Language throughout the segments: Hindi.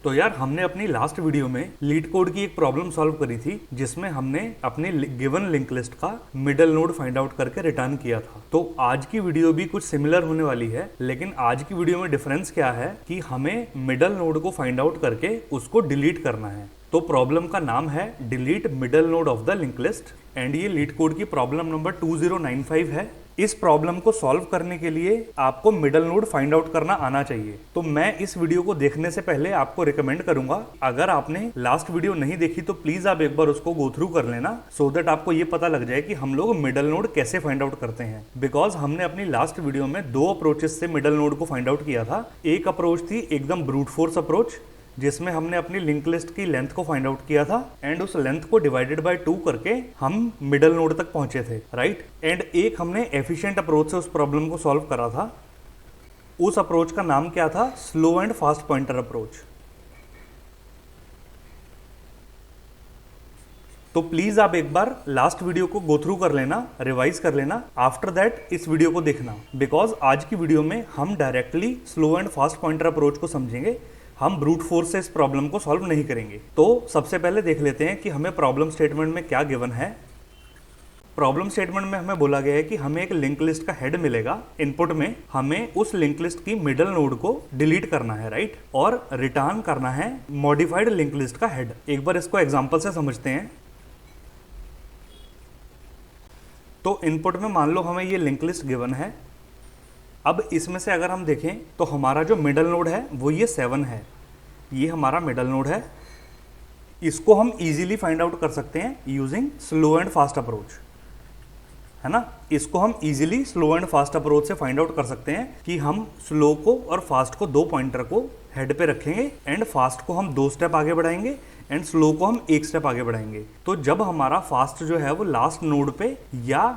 तो यार हमने अपनी लास्ट वीडियो में लीड कोड की एक प्रॉब्लम सॉल्व करी थी जिसमें हमने अपने गिवन लिंक लिस्ट का मिडल नोड फाइंड आउट करके रिटर्न किया था। तो आज की वीडियो भी कुछ सिमिलर होने वाली है, लेकिन आज की वीडियो में डिफरेंस क्या है कि हमें मिडल नोड को फाइंड आउट करके उसको डिलीट करना है। तो प्रॉब्लम का नाम है delete middle node of the link list and ये लीड कोड की प्रॉब्लम नंबर 2095 है। इस प्रॉब्लम को सॉल्व करने के लिए आपको मिडल नोड फाइंड आउट करना आना चाहिए। तो मैं इस वीडियो को देखने से पहले आपको रिकमेंड करूंगा, अगर आपने लास्ट वीडियो नहीं देखी तो प्लीज आप एक बार उसको गो थ्रू कर लेना, सो दैट आपको ये पता लग जाए कि हम लोग मिडल नोड कैसे फाइंड आउट करते हैं। बिकॉज हमने अपनी लास्ट वीडियो में 2 अप्रोचेस से मिडल नोड को फाइंड आउट किया था। एक अप्रोच थी एकदम ब्रूट फोर्स अप्रोच, जिसमें हमने अपनी लिंक लिस्ट की लेंथ को फाइंड आउट किया था एंड उस लेंथ को डिवाइडेड बाय 2 करके हम मिडल नोड तक पहुंचे थे, राइट। एंड एक हमने एफिशिएंट अप्रोच से उस प्रॉब्लम को सॉल्व करा था। उस अप्रोच का नाम क्या था? Slow and fast pointer approach. तो प्लीज आप एक बार लास्ट वीडियो को गो थ्रू कर लेना, रिवाइज कर लेना, आफ्टर दैट इस वीडियो को देखना। बिकॉज आज की वीडियो में हम directly slow and fast pointer approach को समझेंगे, हम ब्रूट फोर्स से इस प्रॉब्लम को सॉल्व नहीं करेंगे। तो सबसे पहले देख लेते हैं कि हमें प्रॉब्लम स्टेटमेंट में क्या गिवन है। प्रॉब्लम स्टेटमेंट में हमें बोला गया है कि हमें एक लिंक लिस्ट का हेड मिलेगा, इनपुट में हमें उस लिंक लिस्ट की मिडल नोड को डिलीट करना है, राइट, और रिटर्न करना है मॉडिफाइड लिंक लिस्ट का हेड। एक बार इसको एग्जांपल से समझते हैं। तो इनपुट में मान लो हमें ये लिंक लिस्ट गिवन है। अब इसमें से अगर हम देखें तो हमारा जो मिडल नोड है वो ये 7 है, ये हमारा मिडल नोड है। इसको हम इजीली फाइंड आउट कर सकते हैं using slow and fast approach, है ना। इसको हम easily slow and fast approach से फाइंड आउट कर सकते हैं कि हम स्लो को और फास्ट को 2 पॉइंटर को हेड पे रखेंगे एंड फास्ट को हम 2 स्टेप आगे बढ़ाएंगे एंड स्लो को हम 1 स्टेप आगे बढ़ाएंगे। तो जब हमारा फास्ट जो है वो लास्ट नोड पे या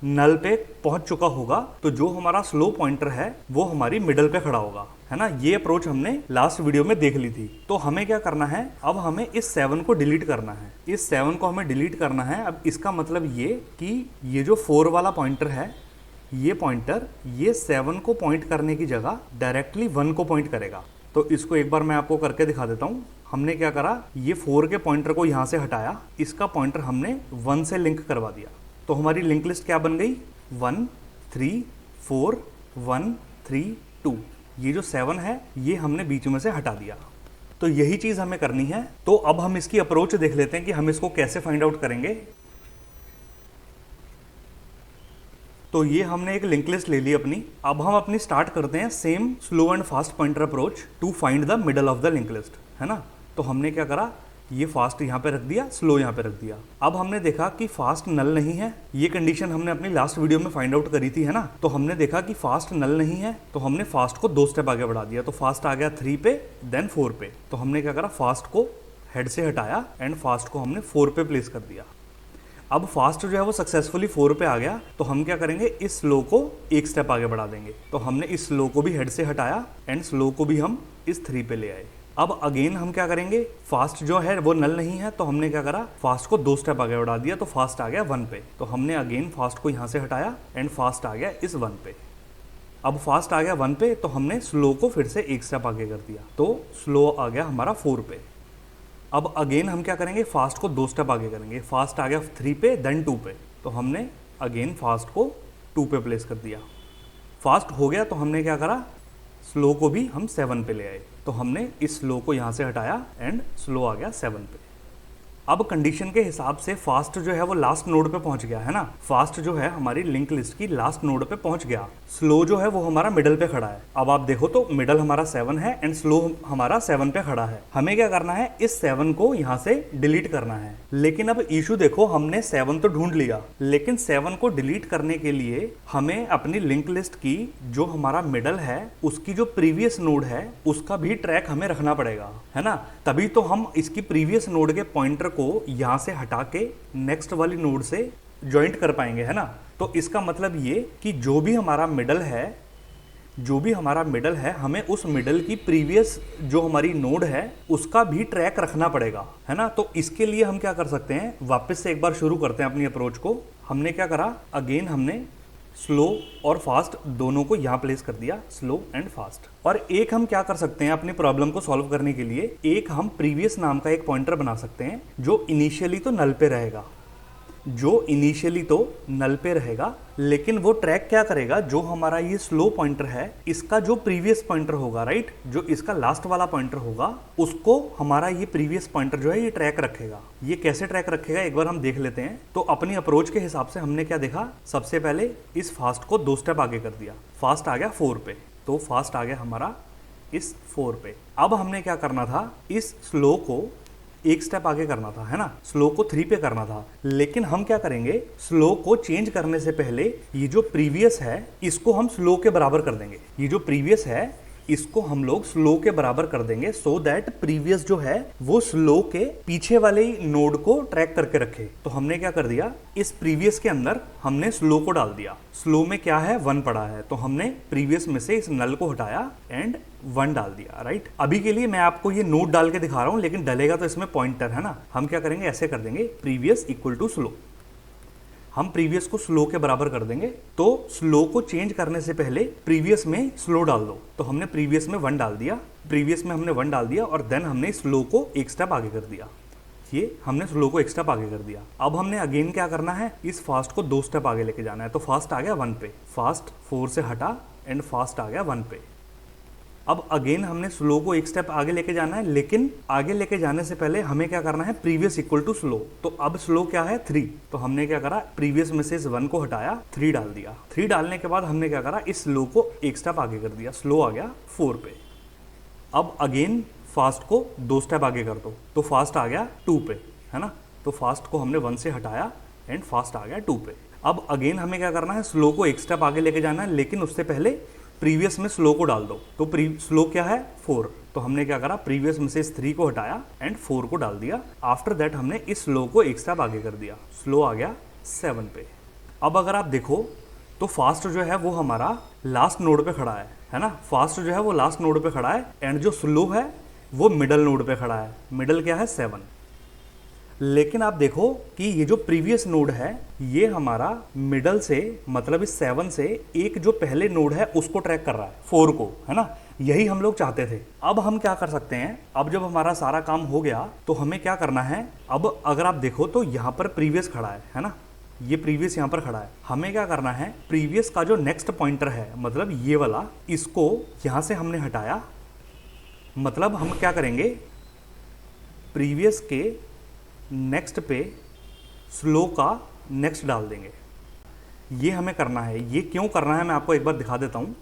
नल पे पहुंच चुका होगा तो जो हमारा स्लो पॉइंटर है वो हमारी मिडल पे खड़ा होगा, है ना। ये अप्रोच हमने लास्ट वीडियो में देख ली थी। तो हमें क्या करना है, अब हमें इस 7 को डिलीट करना है। इस 7 को हमें डिलीट करना है। अब इसका मतलब ये कि ये जो 4 वाला पॉइंटर है, ये पॉइंटर ये 7 को पॉइंट करने की जगह डायरेक्टली 1 को पॉइंट करेगा। तो इसको एक बार मैं आपको करके दिखा देता हूँ। हमने क्या करा, ये 4 के पॉइंटर को यहाँ से हटाया, इसका पॉइंटर हमने 1 से लिंक करवा दिया। तो हमारी लिंक लिस्ट क्या बन गई? 1 3 4 1 3 2। ये जो 7 है ये हमने बीच में से हटा दिया। तो यही चीज हमें करनी है। तो अब हम इसकी अप्रोच देख लेते हैं कि हम इसको कैसे फाइंड आउट करेंगे। तो ये हमने एक लिंक लिस्ट ले ली अपनी। अब हम अपनी स्टार्ट करते हैं same slow and fast pointer approach to find the middle of the link list, है ना। तो हमने क्या करा, ये फास्ट यहाँ पे रख दिया, स्लो यहाँ पे रख दिया। अब हमने देखा कि फास्ट नल नहीं है। ये कंडीशन हमने अपनी लास्ट वीडियो में फाइंड आउट करी थी, है ना। तो हमने देखा कि फास्ट नल नहीं है, तो हमने फास्ट को 2 स्टेप आगे बढ़ा दिया। तो फास्ट आ गया 3 पे, देन 4 पे। तो हमने क्या करा, फास्ट को हेड से हटाया एंड फास्ट को हमने 4 पे प्लेस कर दिया। अब फास्ट जो है वो सक्सेसफुली 4 पे आ गया। तो हम क्या करेंगे, इस स्लो को 1 स्टेप आगे बढ़ा देंगे। तो हमने इस स्लो को भी हेड से हटाया एंड स्लो को भी हम इस 3 पे ले आए। अब अगेन हम क्या करेंगे, फास्ट जो है वो नल नहीं है, तो हमने क्या करा, फास्ट को 2 स्टेप आगे बढ़ा दिया। तो फास्ट आ गया 1 पे। तो हमने अगेन फास्ट को यहाँ से हटाया एंड फास्ट आ गया इस 1 पे। अब फास्ट आ गया 1 पे, तो हमने स्लो को फिर से 1 स्टेप आगे कर दिया। तो स्लो आ गया हमारा 4 पे। अब अगेन हम क्या करेंगे, फास्ट को 2 स्टेप आगे करेंगे। फास्ट आ गया 3 पे, देन 2 पे। तो हमने अगेन फास्ट को 2 पे प्लेस कर दिया। फास्ट हो गया तो हमने क्या करा, स्लो को भी हम 7 पे ले आए। तो हमने इस स्लो को यहाँ से हटाया एंड स्लो आ गया 7 पे। अब कंडीशन के हिसाब से फास्ट जो है वो लास्ट नोड पे पहुंच गया, है ना। फास्ट जो है हमारी लिंक लिस्ट की लास्ट नोड पे पहुंच गया। स्लो जो है वो हमारा मिडल पे खड़ा है। अब आप देखो तो मिडल हमारा 7 है एंड स्लो हमारा 7 पे खड़ा है। हमें क्या करना है, इस 7 को यहाँ से डिलीट करना है। लेकिन अब इशू देखो, हमने 7 तो ढूंढ लिया, लेकिन 7 को डिलीट करने के लिए हमें अपनी लिंक लिस्ट की जो हमारा मिडल है उसकी जो प्रीवियस नोड है उसका भी ट्रैक हमें रखना पड़ेगा, है ना। तभी तो हम इसकी प्रीवियस नोड के पॉइंटर को यहां से हटा के नेक्स्ट वाली नोड से ज्वाइंट कर पाएंगे, है ना। तो इसका मतलब ये कि जो भी हमारा मिडल है हमें उस मिडल की प्रीवियस जो हमारी नोड है उसका भी ट्रैक रखना पड़ेगा, है ना। तो इसके लिए हम क्या कर सकते हैं, वापस से एक बार शुरू करते हैं अपनी अप्रोच को। हमने क्या करा, अगेन हमने स्लो और फास्ट दोनों को यहाँ प्लेस कर दिया, स्लो एंड फास्ट। और एक हम क्या कर सकते हैं अपनी प्रॉब्लम को सॉल्व करने के लिए, एक हम प्रीवियस नाम का एक पॉइंटर बना सकते हैं जो इनिशियली तो नल पे रहेगा, लेकिन वो ट्रैक क्या करेगा, जो हमारा ये स्लो पॉइंटर है इसका जो प्रीवियस पॉइंटर होगा, राइट, जो इसका लास्ट वाला पॉइंटर होगा उसको हमारा ये प्रीवियस पॉइंटर जो है ये ट्रैक रखेगा। ये कैसे ट्रैक रखेगा एक बार हम देख लेते हैं। तो अपनी अप्रोच के हिसाब से हमने क्या देखा, सबसे पहले इस फास्ट को 2 स्टेप आगे कर दिया, फास्ट आ गया 4 पे, तो फास्ट आ गया हमारा इस 4 पे। अब हमने क्या करना था, इस स्लो को 1 स्टेप आगे करना था, है ना, स्लो को 3 पे करना था। लेकिन हम क्या करेंगे, स्लो को चेंज करने से पहले ये जो प्रीवियस है इसको हम स्लो के बराबर कर देंगे, ये जो प्रीवियस है इसको हम लोग स्लो के बराबर कर देंगे, सो दैट प्रीवियस जो है वो स्लो के पीछे वाले नोड को ट्रैक करके रखे। तो हमने क्या कर दिया, इस प्रीवियस के अंदर हमने स्लो को डाल दिया। स्लो में क्या है, 1 पड़ा है, तो हमने प्रीवियस में से इस नल को हटाया एंड 1 डाल दिया, राइट। अभी के लिए मैं आपको ये नोट डाल के दिखा रहा हूं, लेकिन डलेगा तो इसमें पॉइंटर, है ना। हम क्या करेंगे, ऐसे कर देंगे, प्रीवियस इक्वल टू स्लो, हम प्रीवियस को स्लो के बराबर कर देंगे। तो स्लो को चेंज करने से पहले प्रीवियस में स्लो डाल दो, तो हमने प्रीवियस में 1 डाल दिया, प्रीवियस में हमने 1 डाल दिया और देन हमने स्लो को 1 स्टेप आगे कर दिया, ये हमने स्लो को 1 स्टेप आगे कर दिया। अब हमने अगेन क्या करना है, इस फास्ट को 2 स्टेप आगे लेके जाना है। तो फास्ट आ गया 1 पे, फास्ट 4 से हटा एंड फास्ट आ गया 1 पे। अब अगेन हमने स्लो को 1 स्टेप आगे लेके जाना है, लेकिन आगे लेके जाने से पहले हमें क्या करना है, प्रीवियस इक्वल टू स्लो। तो अब स्लो क्या है, 3, तो हमने क्या करा, प्रीवियस में से इस 1 को हटाया, 3 डाल दिया। 3 डालने के बाद हमने क्या करा, इस स्लो को 1 स्टेप आगे कर दिया, स्लो आ गया 4 पे। अब अगेन फास्ट को 2 स्टेप आगे कर दो, तो फास्ट आ गया 2 पे, है ना। तो फास्ट को हमने 1 से हटाया एंड फास्ट आ गया 2 पे। अब अगेन हमें क्या करना है, स्लो को 1 स्टेप आगे लेके जाना है, लेकिन उससे पहले प्रीवियस में स्लो को डाल दो। तो स्लो क्या है, 4, तो हमने क्या करा, प्रीवियस में से इस 3 को हटाया एंड 4 को डाल दिया। आफ्टर दैट हमने इस स्लो को 1 स्टेप आगे कर दिया, स्लो आ गया 7 पे। अब अगर आप देखो तो फास्ट जो है वो हमारा लास्ट नोड पे खड़ा है ना, फास्ट जो है वो लास्ट नोड पे खड़ा है एंड जो स्लो है वो मिडल नोड पे खड़ा है। मिडल क्या है, 7। लेकिन आप देखो कि ये जो प्रीवियस नोड है ये हमारा मिडल से, मतलब इस 7 से एक जो पहले नोड है उसको ट्रैक कर रहा है, 4 को, है ना। यही हम लोग चाहते थे। अब हम क्या कर सकते हैं, अब जब हमारा सारा काम हो गया तो हमें क्या करना है, अब अगर आप देखो तो यहाँ पर प्रीवियस खड़ा है ना, ये प्रीवियस यहाँ पर खड़ा है। हमें क्या करना है, प्रीवियस का जो नेक्स्ट पॉइंटर है, मतलब ये वाला, इसको यहाँ से हमने हटाया। मतलब हम क्या करेंगे, प्रीवियस के नेक्स्ट पे स्लो का नेक्स्ट डाल देंगे। ये हमें करना है। ये क्यों करना है मैं आपको एक बार दिखा देता हूँ।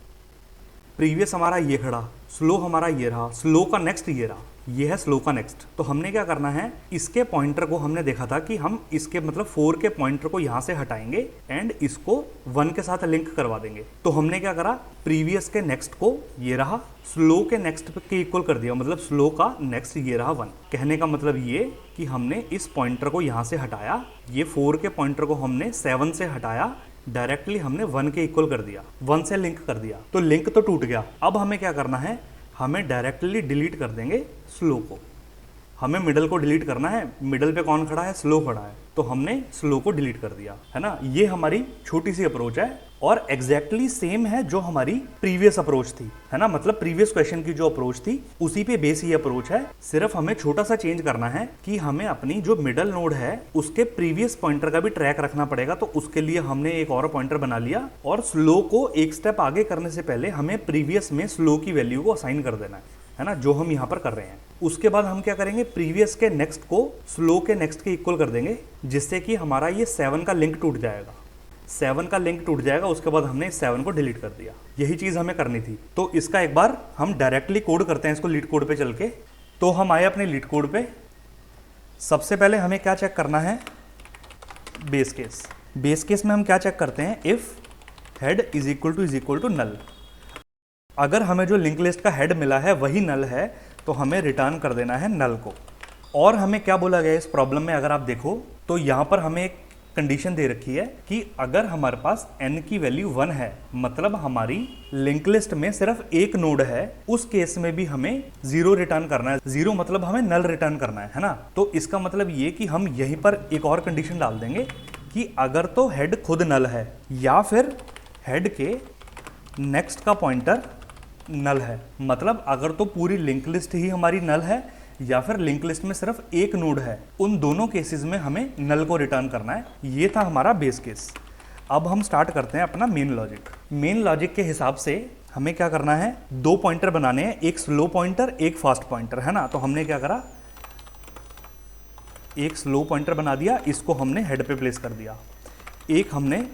प्रीवियस हमारा ये खड़ा, स्लो हमारा ये रहा, स्लो का नेक्स्ट ये रहा, ये है स्लो का नेक्स्ट। तो हमने क्या करना है, इसके पॉइंटर को हमने देखा था कि हम इसके मतलब 4 के पॉइंटर को यहाँ से हटाएंगे एंड इसको 1 के साथ लिंक करवा देंगे। तो हमने क्या करा, प्रीवियस के नेक्स्ट को ये रहा स्लो के नेक्स्ट के इक्वल कर दिया, मतलब स्लो का नेक्स्ट ये रहा 1। कहने का मतलब ये कि हमने इस पॉइंटर को यहाँ से हटाया, ये 4 के पॉइंटर को हमने 7 से हटाया, डायरेक्टली हमने 1 के इक्वल कर दिया, 1 से लिंक कर दिया। तो लिंक तो टूट गया। अब हमें क्या करना है, हमें डायरेक्टली डिलीट कर देंगे स्लो को। हमें मिडल को डिलीट करना है। मिडल पे कौन खड़ा है, स्लो खड़ा है, तो हमने स्लो को डिलीट कर दिया, है ना। ये हमारी छोटी सी अप्रोच है और एग्जैक्टली सेम है जो हमारी प्रीवियस अप्रोच थी, है ना। मतलब प्रीवियस क्वेश्चन की जो अप्रोच थी उसी पे बेस ये अप्रोच है। सिर्फ हमें छोटा सा चेंज करना है कि हमें अपनी जो मिडल नोड है उसके प्रीवियस पॉइंटर का भी ट्रैक रखना पड़ेगा। तो उसके लिए हमने एक और पॉइंटर बना लिया और स्लो को 1 स्टेप आगे करने से पहले हमें प्रीवियस में स्लो की वैल्यू को असाइन कर देना है ना, जो हम यहाँ पर कर रहे हैं। उसके बाद हम क्या करेंगे, प्रीवियस के नेक्स्ट को स्लो के नेक्स्ट के इक्वल कर देंगे, जिससे कि हमारा ये 7 का लिंक टूट जाएगा। 7 का लिंक टूट जाएगा, उसके बाद हमने इस 7 को डिलीट कर दिया। यही चीज़ हमें करनी थी। तो इसका एक बार हम डायरेक्टली कोड करते हैं इसको लीड कोड पे चल के। तो हम आए अपने लीड कोड पे। सबसे पहले हमें क्या चेक करना है, बेस केस। बेस केस में हम क्या चेक करते हैं, if head is equal to null. अगर हमें जो लिंक लिस्ट का हेड मिला है वही नल है तो हमें रिटर्न कर देना है नल को। और हमें क्या बोला गया इस प्रॉब्लम में, अगर आप देखो तो यहाँ पर हमें एक कंडीशन दे रखी है कि अगर हमारे पास n की वैल्यू 1 है, मतलब हमारी लिंक लिस्ट में सिर्फ एक नोड है, उस केस में भी हमें 0 रिटर्न करना है। 0 मतलब हमें नल रिटर्न करना है ना। तो इसका मतलब ये कि हम यहीं पर एक और कंडीशन डाल देंगे कि अगर तो हेड खुद नल है या फिर हेड के नेक्स्ट का पॉइंटर नल है। मतलब अगर तो पूरी लिंक लिस्ट ही हमारी नल है या फिर लिंक लिस्ट में सिर्फ एक नोड है, उन दोनों केसेस में हमें नल को रिटर्न करना है। ये था हमारा बेस केस। अब हम स्टार्ट करते हैं अपना मेन लॉजिक। मेन लॉजिक के हिसाब से हमें क्या करना है, दो पॉइंटर बनाने हैं, एक स्लो पॉइंटर एक फास्ट पॉइंटर, है ना। तो हमने क्या करा, एक स्लो पॉइंटर बना दिया, इसको हमने हेड पे प्लेस कर दिया। एक हमने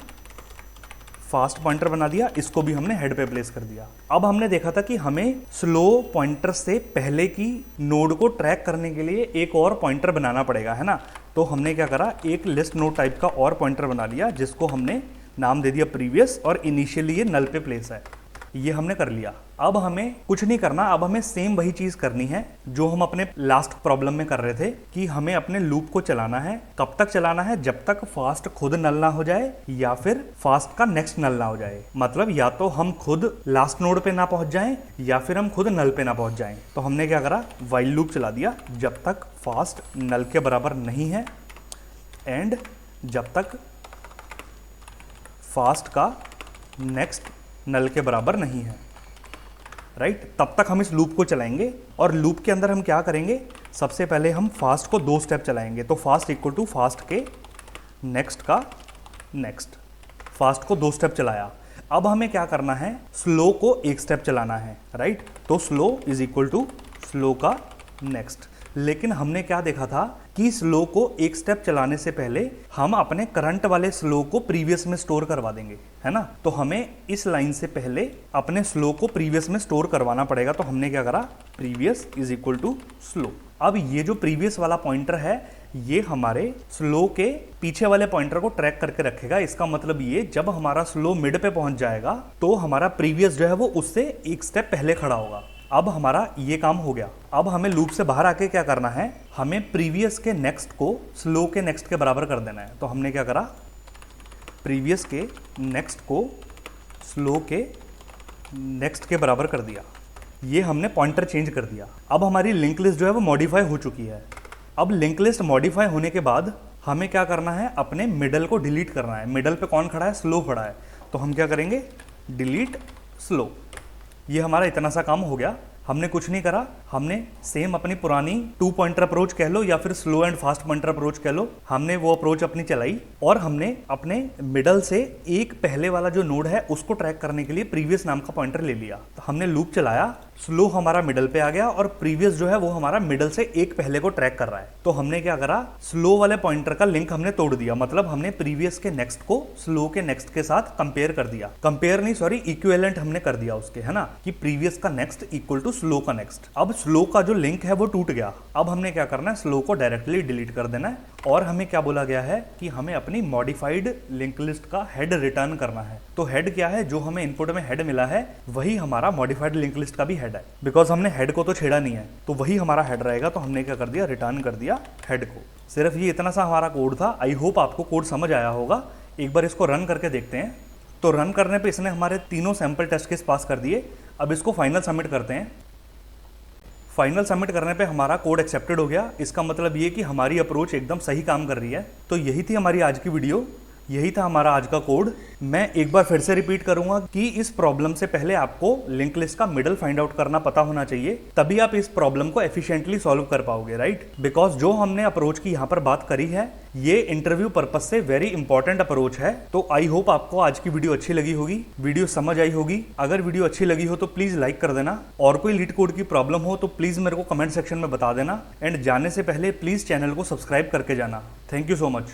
फास्ट पॉइंटर बना दिया, इसको भी हमने हेड पे प्लेस कर दिया। अब हमने देखा था कि हमें स्लो पॉइंटर से पहले की नोड को ट्रैक करने के लिए एक और पॉइंटर बनाना पड़ेगा, है ना। तो हमने क्या करा, एक लिस्ट नोड टाइप का और पॉइंटर बना लिया, जिसको हमने नाम दे दिया प्रीवियस, और इनिशियली ये नल पे प्लेस है। ये हमने कर लिया। अब हमें कुछ नहीं करना, अब हमें सेम वही चीज करनी है जो हम अपने लास्ट प्रॉब्लम में कर रहे थे, कि हमें अपने लूप को चलाना है। कब तक चलाना है, जब तक फास्ट खुद नल ना हो जाए या फिर फास्ट का नेक्स्ट नल ना हो जाए। मतलब या तो हम खुद लास्ट नोड पे ना पहुंच जाएं या फिर हम खुद नल पे ना पहुंच जाएं। तो हमने क्या करा, व्हाइल लूप चला दिया जब तक फास्ट नल के बराबर नहीं है एंड जब तक फास्ट का नेक्स्ट नल के बराबर नहीं है, राइट। तब तक हम इस लूप को चलाएंगे। और लूप के अंदर हम क्या करेंगे, सबसे पहले हम फास्ट को 2 स्टेप चलाएंगे। तो फास्ट इक्वल टू फास्ट के नेक्स्ट का नेक्स्ट, फास्ट को 2 स्टेप चलाया। अब हमें क्या करना है, स्लो को 1 स्टेप चलाना है, राइट। तो slow is equal to slow का नेक्स्ट। लेकिन हमने क्या देखा था कि स्लो को 1 स्टेप चलाने से पहले हम अपने करंट वाले स्लो को प्रीवियस में स्टोर करवा देंगे, है ना। तो हमें इस लाइन से पहले अपने स्लो को प्रीवियस में स्टोर करवाना पड़ेगा। तो हमने क्या करा, previous is equal to slow. अब ये जो प्रीवियस वाला पॉइंटर है, ये हमारे स्लो के पीछे वाले पॉइंटर को ट्रैक करके रखेगा। इसका मतलब ये, जब हमारा स्लो मिड पे पहुंच जाएगा तो हमारा प्रीवियस जो है वो उससे 1 स्टेप पहले खड़ा होगा। अब हमारा ये काम हो गया। अब हमें लूप से बाहर आके क्या करना है, हमें प्रीवियस के नेक्स्ट को स्लो के नेक्स्ट के बराबर कर देना है। तो हमने क्या करा, प्रीवियस के नेक्स्ट को स्लो के नेक्स्ट के बराबर कर दिया। ये हमने पॉइंटर चेंज कर दिया। अब हमारी लिंक लिस्ट जो है वो मॉडिफाई हो चुकी है। अब लिंक लिस्ट मॉडिफाई होने के बाद हमें क्या करना है, अपने मिडल को डिलीट करना है। मिडल पे कौन खड़ा है, स्लो खड़ा है। तो हम क्या करेंगे, डिलीट स्लो। ये हमारा इतना सा काम हो गया। हमने कुछ नहीं करा, हमने सेम अपनी पुरानी 2 पॉइंटर अप्रोच कह लो या फिर slow and fast pointer approach कह लो, हमने वो अप्रोच अपनी चलाई और हमने अपने मिडल से एक पहले वाला जो नोड है उसको ट्रैक करने के लिए प्रीवियस नाम का पॉइंटर ले लिया। तो हमने लूप चलाया, स्लो हमारा मिडल पे आ गया और प्रीवियस जो है वो हमारा मिडल से एक पहले को ट्रैक कर रहा है। तो हमने क्या करा, स्लो वाले पॉइंटर का लिंक हमने तोड़ दिया। मतलब हमने प्रीवियस के नेक्स्ट को स्लो के नेक्स्ट के साथ कंपेयर कर दिया। कंपेयर नहीं, सॉरी, इक्विवेलेंट हमने कर दिया उसके, है ना, कि प्रीवियस का नेक्स्ट इक्वल टू स्लो का नेक्स्ट। अब स्लो का जो लिंक है वो टूट गया। अब हमने क्या करना है, स्लो को डायरेक्टली डिलीट कर देना है। और हमें क्या बोला गया है कि हमें अपनी मॉडिफाइड लिंक लिस्ट का हेड रिटर्न करना है। तो हेड क्या है, जो हमें इनपुट में हेड मिला है वही हमारा मॉडिफाइड लिंक लिस्ट का भी हेड है। बिकॉज हमने हेड को तो छेड़ा नहीं है, तो वही हमारा हेड रहेगा। तो हमने क्या कर दिया, रिटर्न कर दिया हेड को। सिर्फ ये इतना सा हमारा कोड था। आई होप आपको कोड समझ आया होगा। एक बार इसको रन करके देखते हैं। तो रन करने पे इसने हमारे तीनों सैंपल टेस्ट केस पास कर दिए। अब इसको फाइनल सबमिट करते हैं। फाइनल सबमिट करने पे हमारा कोड एक्सेप्टेड हो गया। इसका मतलब ये कि हमारी अप्रोच एकदम सही काम कर रही है। तो यही थी हमारी आज की वीडियो, यही था हमारा आज का कोड। मैं एक बार फिर से रिपीट करूंगा कि इस प्रॉब्लम से पहले आपको लिंक लिस्ट का मिडल फाइंड आउट करना पता होना चाहिए, तभी आप इस प्रॉब्लम को एफिशिएंटली सॉल्व कर पाओगे, राइट। बिकॉज जो हमने अप्रोच की यहाँ पर बात करी है, ये इंटरव्यू पर्पज से वेरी इंपॉर्टेंट अप्रोच है। तो आई होप आपको आज की वीडियो अच्छी लगी होगी, वीडियो समझ आई होगी। अगर वीडियो अच्छी लगी हो तो प्लीज लाइक कर देना, और कोई लीड कोड की प्रॉब्लम हो तो प्लीज मेरे को कमेंट सेक्शन में बता देना। एंड जाने से पहले प्लीज चैनल को सब्सक्राइब करके जाना। Thank you so much.